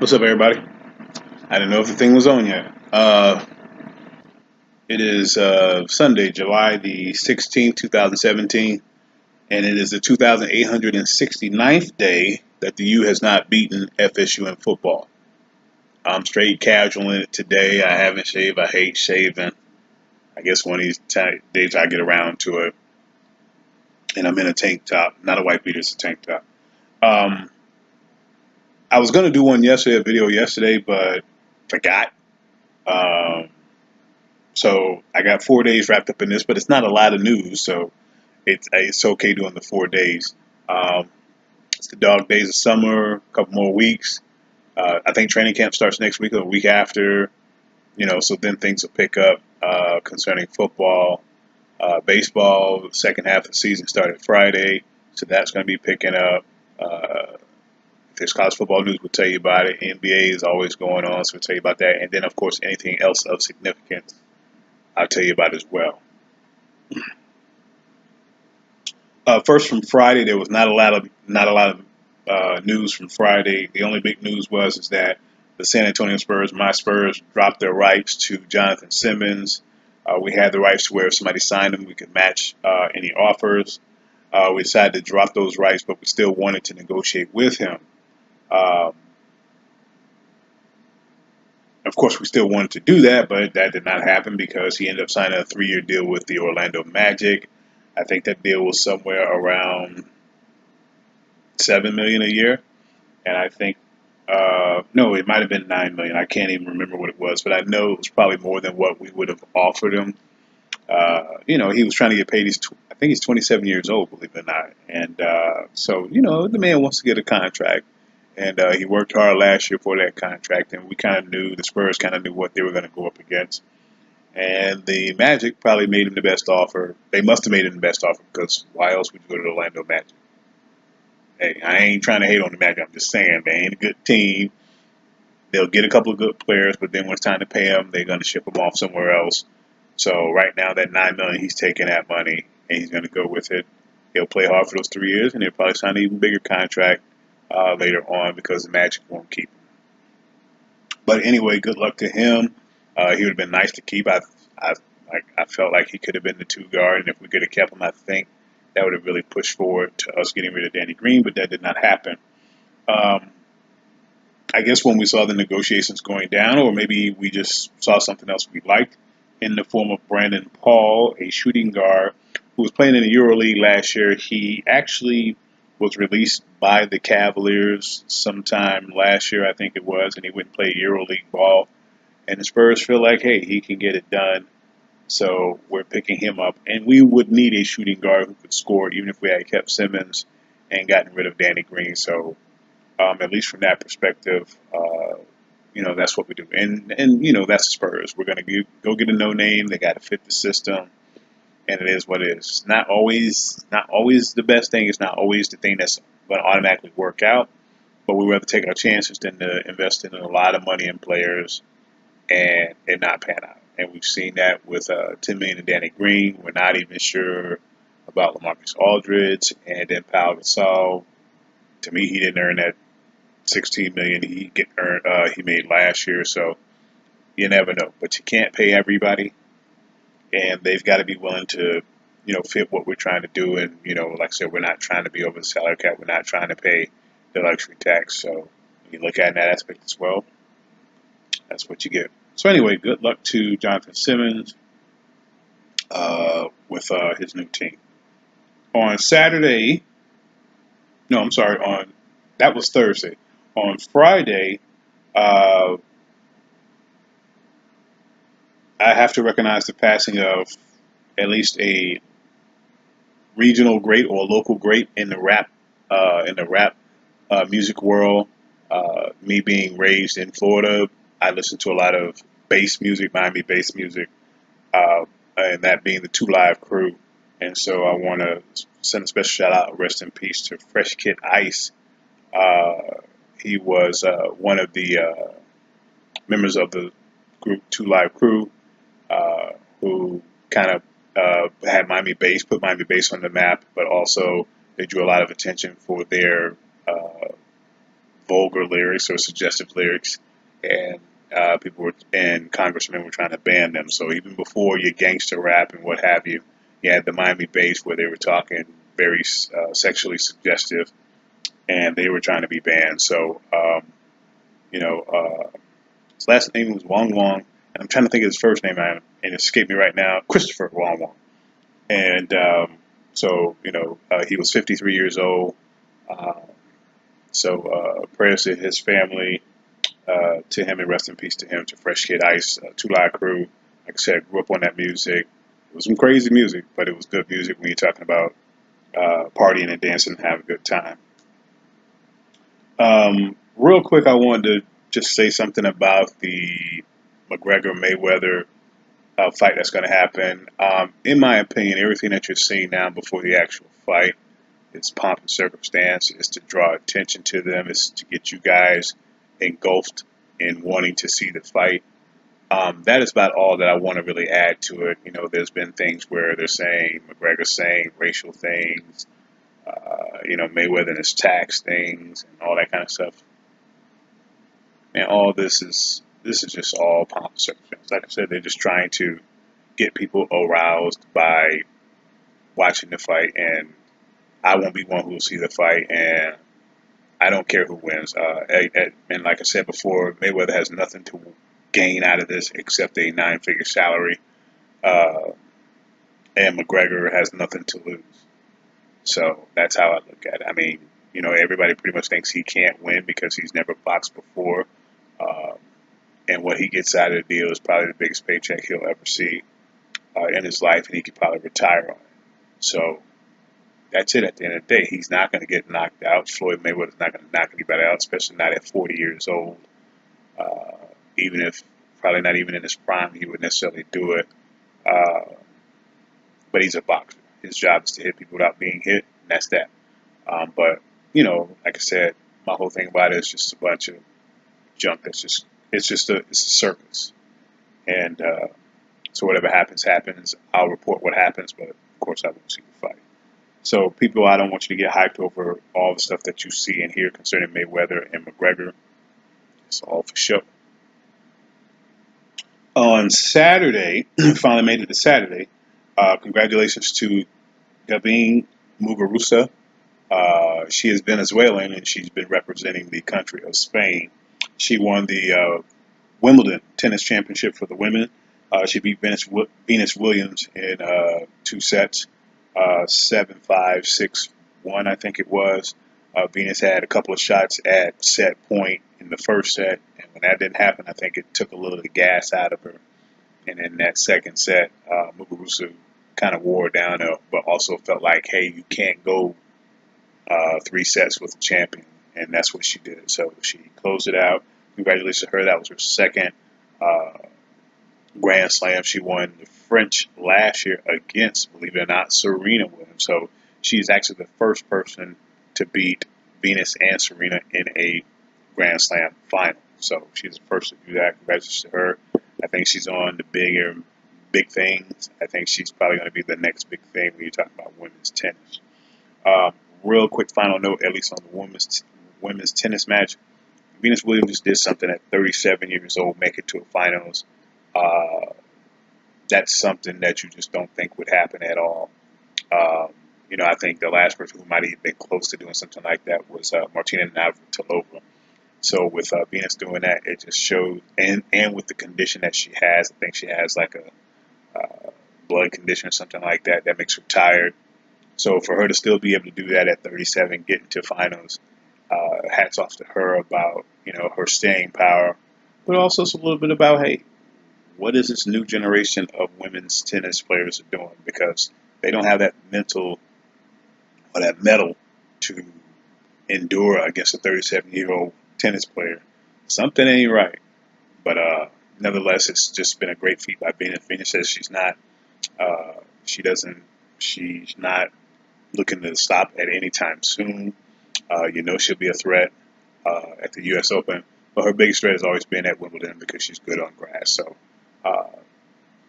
What's up, everybody? I didn't know if the thing was on yet. It is Sunday, July the 16th, 2017, and it is the 2,869th day that the U has not beaten FSU in football. I'm straight casual in it today. I haven't shaved. I hate shaving. I guess one of these days I get around to it, and I'm in a tank top. Not a white beater, it's a tank top. Um, I was going to do one yesterday, a video yesterday, but forgot. Um, So I got 4 days wrapped up in this, but it's not a lot of news, so it's okay doing the 4 days. Um, it's the dog days of summer, a couple more weeks. I think training camp starts next week or the week after. So then things will pick up concerning football, baseball. The second half of the season started Friday, so that's going to be picking up. If there's college football news, we'll tell you about it. NBA is always going on, so we'll tell you about that. And then, of course, anything else of significance, I'll tell you about as well. First, from Friday, there was not a lot of news from Friday. The only big news was is that the San Antonio Spurs, my Spurs, dropped their rights to Jonathan Simmons. We had the rights to where if somebody signed him, we could match any offers. We decided to drop those rights, but we still wanted to negotiate with him. Um, of course, we still wanted to do that, but that did not happen because he ended up signing a 3-year deal with the Orlando Magic. I think that deal was somewhere around 7 million a year, and I think no, it might have been 9 million. I can't even remember what it was, but I know it was probably more than what we would have offered him. He was trying to get paid. I think he's 27 years old, believe it or not, and so the man wants to get a contract, and he worked hard last year for that contract, and we kind of knew the Spurs kind of knew what they were going to go up against, and the Magic probably made him the best offer. They must have made him the best offer because why else would you go to the Orlando Magic? Hey, I ain't trying to hate on the Magic. I'm just saying they ain't a good team. They'll get a couple of good players, but then when it's time to pay them, they're going to ship them off somewhere else. So right now, that 9 million, he's taking that money and he's going to go with it. He'll play hard for those 3 years, and he'll probably sign an even bigger contract later on because the Magic won't keep him. But anyway, good luck to him. He would have been nice to keep. I, I felt like he could have been the two guard, and if we could have kept him, I think that would have really pushed forward to us getting rid of Danny Green, but that did not happen. Um, I guess when we saw the negotiations going down, or maybe we just saw something else we liked in the form of Brandon Paul, a shooting guard who was playing in the EuroLeague last year. He actually was released by the Cavaliers sometime last year, I think it was, and he went and play EuroLeague ball. And the Spurs feel like, hey, he can get it done. So we're picking him up. And we would need a shooting guard who could score, even if we had kept Simmons and gotten rid of Danny Green. So at least from that perspective, that's what we do. And that's the Spurs. We're going to go get a no name. They got to fit the system, and it is what it is. It's not always the best thing. It's not always the thing that's going to automatically work out. But we rather take our chances than to invest in a lot of money in players and it not pan out. And we've seen that with 10 million in Danny Green. We're not even sure about LaMarcus Aldridge, and then Pau Gasol. To me, he didn't earn that 16 million he made last year. So you never know, but you can't pay everybody, and they've got to be willing to fit what we're trying to do. And like I said, we're not trying to be over the salary cap. We're not trying to pay the luxury tax. So when you look at that aspect as well, that's what you get. So anyway, good luck to Jonathan Simmons with his new team. On Saturday, no, I'm sorry, on that was Thursday. On Friday, uh, I have to recognize the passing of at least a regional great or local great in the rap music world. Me being raised in Florida, I listen to a lot of bass music, Miami bass music, and that being the Two Live Crew. And so I want to send a special shout out, rest in peace, to Fresh Kid Ice. Uh, he was one of the members of the group Two Live Crew, who kind of had Miami bass, put Miami bass on the map, but also they drew a lot of attention for their vulgar lyrics or suggestive lyrics, and people were and congressmen were trying to ban them. So even before your gangster rap and what have you, you had the Miami bass where they were talking very sexually suggestive, and they were trying to be banned. So you know, his last name was Wong Wong, and I'm trying to think of his first name, and it escaped me right now. Christopher Wong Wong, and so he was 53 years old. Uh, prayers to his family, to him, and rest in peace to him, to Fresh Kid Ice, Two Live Crew. Like I said, grew up on that music. It was some crazy music, but it was good music when you're talking about partying and dancing and having a good time. Real quick, I wanted to just say something about the McGregor Mayweather fight that's going to happen. In my opinion, everything that you're seeing now before the actual fight, it's pomp and circumstance. It's to draw attention to them. It's to get you guys engulfed in wanting to see the fight. That is about all that I want to really add to it. There's been things where they're saying McGregor's saying racial things, Mayweather and his tax things and all that kind of stuff. And all this is just all pomp and circumstance. Like I said, they're just trying to get people aroused by watching the fight, and I won't be one who will see the fight, and I don't care who wins. And like I said before, Mayweather has nothing to gain out of this except a nine-figure salary, uh, and McGregor has nothing to lose. So that's how I look at it. I mean, everybody pretty much thinks he can't win because he's never boxed before, uh, and what he gets out of the deal is probably the biggest paycheck he'll ever see in his life, and he could probably retire on it. So that's it. At the end of the day, he's not going to get knocked out. Floyd Mayweather's not going to knock anybody out, especially not at 40 years old. Uh, Even if probably not even in his prime, he would necessarily do it. Uh, but he's a boxer. His job is to hit people without being hit, and that's that. But like I said, my whole thing about it is just a bunch of junk. It's a circus, and so whatever happens, happens. I'll report what happens, but of course I won't see the fight. So people, I don't want you to get hyped over all the stuff that you see and hear concerning Mayweather and McGregor. It's all for show. On Saturday, finally made it to Saturday. Congratulations to Gabin Muguruza. She is Venezuelan and she's been representing the country of Spain. She won the Wimbledon tennis championship for the women. She beat Venus Williams in two sets, 7-5, 6-1, I think it was. Venus had a couple of shots at set point in the first set, and when that didn't happen, I think it took a little of the gas out of her. And in that second set, Muguruza kind of wore down, but also felt like, hey, you can't go three sets with the champion, and that's what she did. So she closed it out. Congratulations to her. That was her second uh, Grand Slam. She won the French last year against, believe it or not, Serena Williams. So she's actually the first person to beat Venus and Serena in a Grand Slam final. So she's the first to do that. Congratulations to her. I think she's on the big things. I think she's probably going to be the next big thing when you talk about women's tennis. Um, Real quick final note, at least on the women's tennis match. Venus Williams just did something at 37 years old, make it to a finals. Uh, that's something that you just don't think would happen at all. I think the last person who might have been close to doing something like that was Martina Navratilova. So with Venus doing that, it just shows, and with the condition that she has, I think she has like a blood condition or something like that that makes her tired. So for her to still be able to do that at 37, get into finals, hats off to her about her staying power, but also it's a little bit about, hey, what is this new generation of women's tennis players are doing, because they don't have that mental or that mettle to endure against a 37-year-old tennis player. Something ain't right. But nevertheless, it's just been a great feat by Venus. Venus says uh, she doesn't, she's not looking to stop at any time soon. She'll be a threat at the U.S. Open, but her biggest threat has always been at Wimbledon because she's good on grass. So, uh,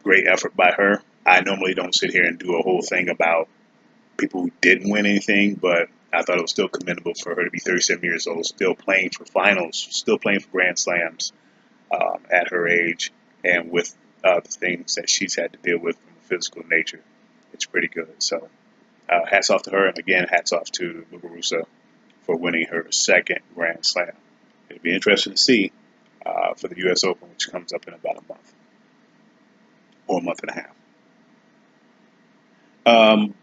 great effort by her. I normally don't sit here and do a whole thing about people who didn't win anything, but I thought it was still commendable for her to be 37 years old, still playing for finals, still playing for Grand Slams at her age, and with the things that she's had to deal with from a physical nature. It's pretty good. So hats off to her, and again, hats off to Muguruza for winning her second Grand Slam. It'll be interesting to see for the U.S. Open, which comes up in about a month or a month and a half. Um,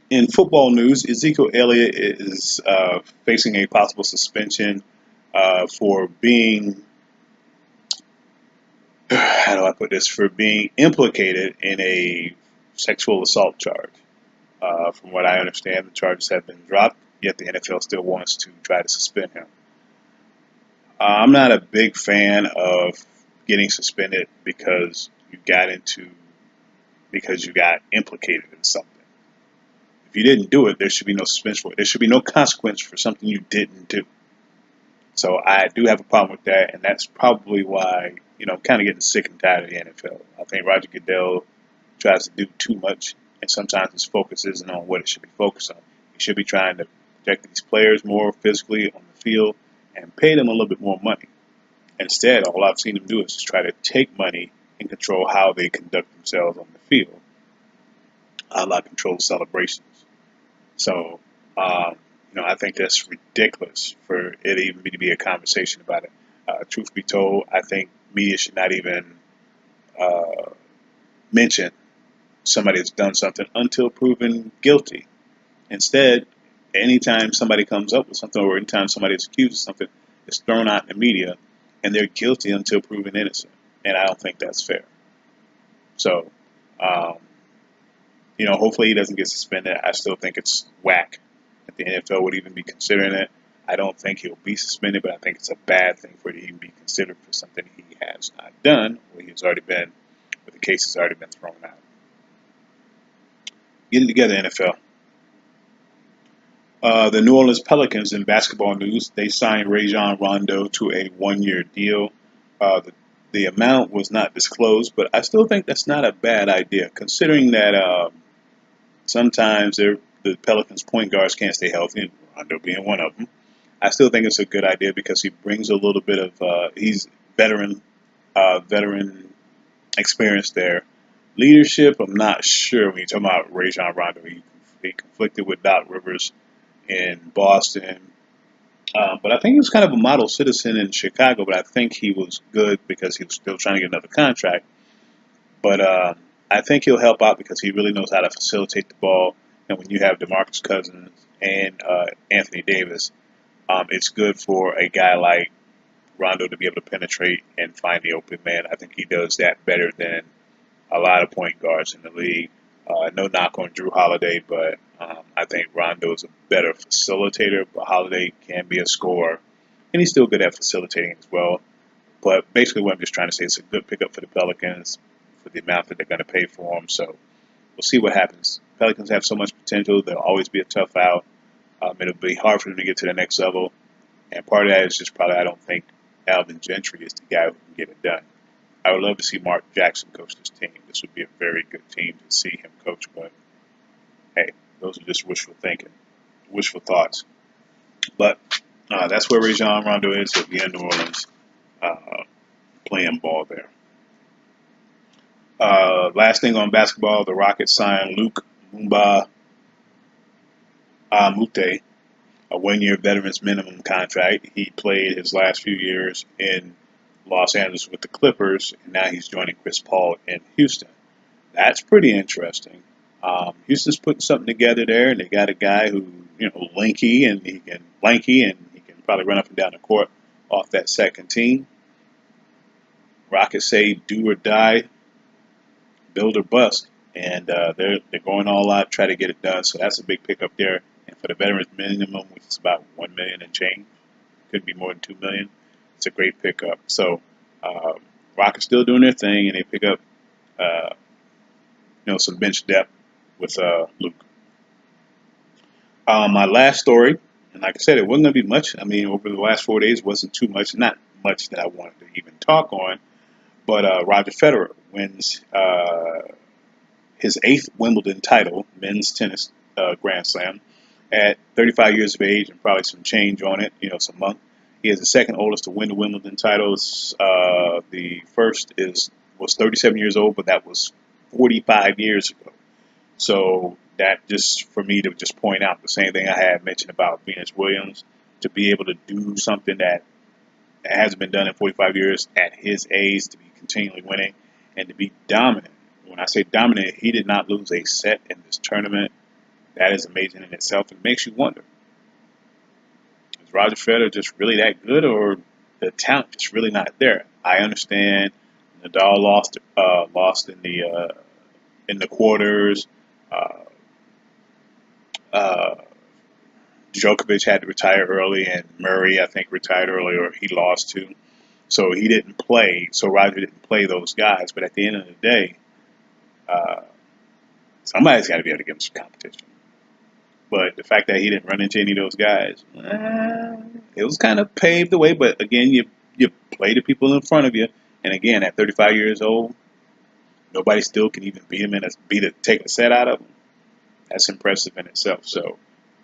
in football news, Ezekiel Elliott is facing a possible suspension for being, how do I put this, for being implicated in a sexual assault charge. From what I understand, the charges have been dropped, yet the NFL still wants to try to suspend him. I'm not a big fan of getting suspended because you got implicated in something. If you didn't do it, there should be no suspension for it. There should be no consequence for something you didn't do. So I do have a problem with that, and that's probably why, I'm kind of getting sick and tired of the NFL. I think Roger Goodell tries to do too much, and sometimes his focus isn't on what it should be focused on. He should be trying to protect these players more physically on the field and pay them a little bit more money. Instead, all I've seen him do is just try to take money and control how they conduct themselves on the field, a la controlled celebrations. So, I think that's ridiculous for it even to be a conversation about it. Truth be told, I think media should not even uh, mention somebody that's done something until proven guilty. Instead, anytime somebody comes up with something or anytime somebody is accused of something, it's thrown out in the media and they're guilty until proven innocent. And I don't think that's fair. So, um, hopefully he doesn't get suspended. I still think it's whack that the NFL would even be considering it. I don't think he'll be suspended, but I think it's a bad thing for it to even be considered for something he has not done, where the case has already been thrown out. Get it together, NFL. The New Orleans Pelicans in basketball news, they signed Rajon Rondo to a one-year deal. The amount was not disclosed, but I still think that's not a bad idea, considering that sometimes the Pelicans point guards can't stay healthy, and Rondo being one of them. I still think it's a good idea because he brings a little bit of he's veteran experience there. Leadership, I'm not sure when you talk about Rajon Rondo. He conflicted with Doc Rivers in Boston, but I think he was kind of a model citizen in Chicago. But I think he was good because he was still trying to get another contract. But I think he'll help out because he really knows how to facilitate the ball. And when you have DeMarcus Cousins and Anthony Davis, it's good for a guy like Rondo to be able to penetrate and find the open man. I think he does that better than a lot of point guards in the league. No knock on Drew Holiday, but I think Rondo is a better facilitator. But Holiday can be a scorer, and he's still good at facilitating as well. But basically, what I'm just trying to say is a good pickup for the Pelicans for the amount that they're going to pay for him. So we'll see what happens. Pelicans have so much potential; they'll always be a tough out. It'll be hard for them to get to the next level, and part of that is just probably I don't think Alvin Gentry is the guy who can get it done. I would love to see Mark Jackson coach this team. This would be a very good team to see him coach, but hey, those are just wishful thinking, wishful thoughts. But that's where Rajon Rondo is. He'll be in New Orleans playing ball there. Last thing on basketball, the Rockets signed Luke Mumba Mute, a one-year veterans minimum contract. He played his last few years in Los Angeles with the Clippers, and now he's joining Chris Paul in Houston. That's pretty interesting. Houston's putting something together there, and they got a guy who, lanky, and he can probably run up and down the court off that second team. Rockets say do or die, build or bust, and they're going all out, try to get it done. So that's a big pickup there. And for the veterans minimum, which is about $1 million and change, could be more than $2 million. It's a great pickup. So Rockets still doing their thing, and they pick up some bench depth with Luke. My last story, and like I said, it wasn't going to be much. I mean, over the last 4 days, wasn't too much. Not much that I wanted to even talk on. But Roger Federer wins his 8th Wimbledon title, men's tennis Grand Slam, at 35 years of age and probably some change on it, some month. He is the second oldest to win the Wimbledon titles. The first was 37 years old, but that was 45 years ago. So that just for me to just point out the same thing I had mentioned about Venus Williams, to be able to do something that hasn't been done in 45 years at his age, to be continually winning and to be dominant. When I say dominant, he did not lose a set in this tournament. That is amazing in itself. It makes you wonder, is Roger Federer just really that good, or the talent just really not there? I understand Nadal lost in the quarters. Uh, uh, Djokovic had to retire early, and Murray, I think, retired early, or he lost to. So he didn't play. So Roger didn't play those guys. But at the end of the day, uh, somebody's got to be able to give him some competition. But the fact that he didn't run into any of those guys, it was kind of paved the way. But again, you play the people in front of you, and again, at 35 years old, nobody still can even beat him and take a set out of him. That's impressive in itself. So,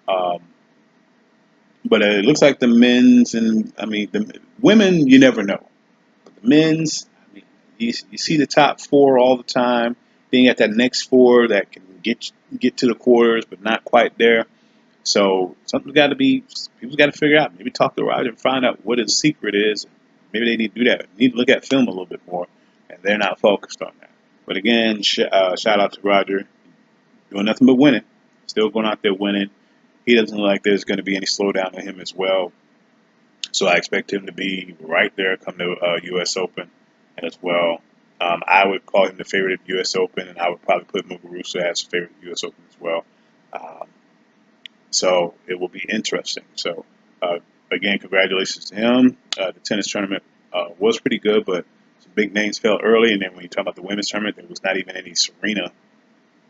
um, but it looks like the men's, and I mean the women, you never know. But the men's, I mean, you see the top four all the time. Then you got that next four that can get to the quarters, but not quite there. So something's got to be, people got to figure out. Maybe talk to Roger and find out what his secret is. Maybe they need to do that. Need to look at film a little bit more, and they're not focused on that. But again, shout out to Roger, doing nothing but winning. Still going out there winning. He doesn't look like there's going to be any slowdown in him as well. So I expect him to be right there come to U.S. Open as well. I would call him the favorite at U.S. Open, and I would probably put Muguruza as favorite at U.S. Open as well. Um, so it will be interesting. So again, congratulations to him. The tennis tournament was pretty good, but some big names fell early. And then when you talk about the women's tournament, there was not even any Serena,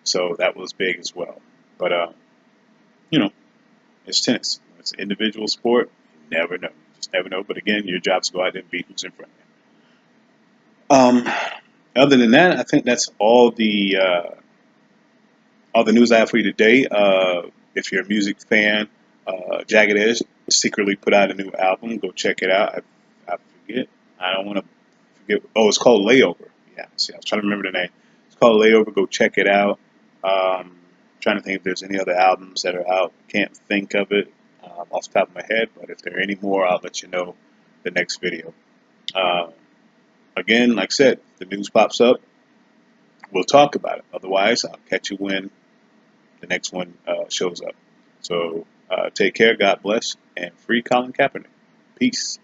so that was big as well. But you know, it's tennis. It's an individual sport. You never know. You just never know. But again, your job is to go out there and beat who's in front of you. Other than that, I think that's all the news I have for you today. If you're a music fan, Jagged Edge secretly put out a new album. Go check it out. I forget. I don't want to forget. Oh, it's called Layover. Yeah, see, I was trying to remember the name. It's called Layover. Go check it out. Trying to think if there's any other albums that are out. Can't think of it off the top of my head, but if there are any more, I'll let you know the next video. Uh, Again, like I said, the news pops up, we'll talk about it. Otherwise, I'll catch you when the next one shows up. So take care, God bless, and free Colin Kaepernick. Peace.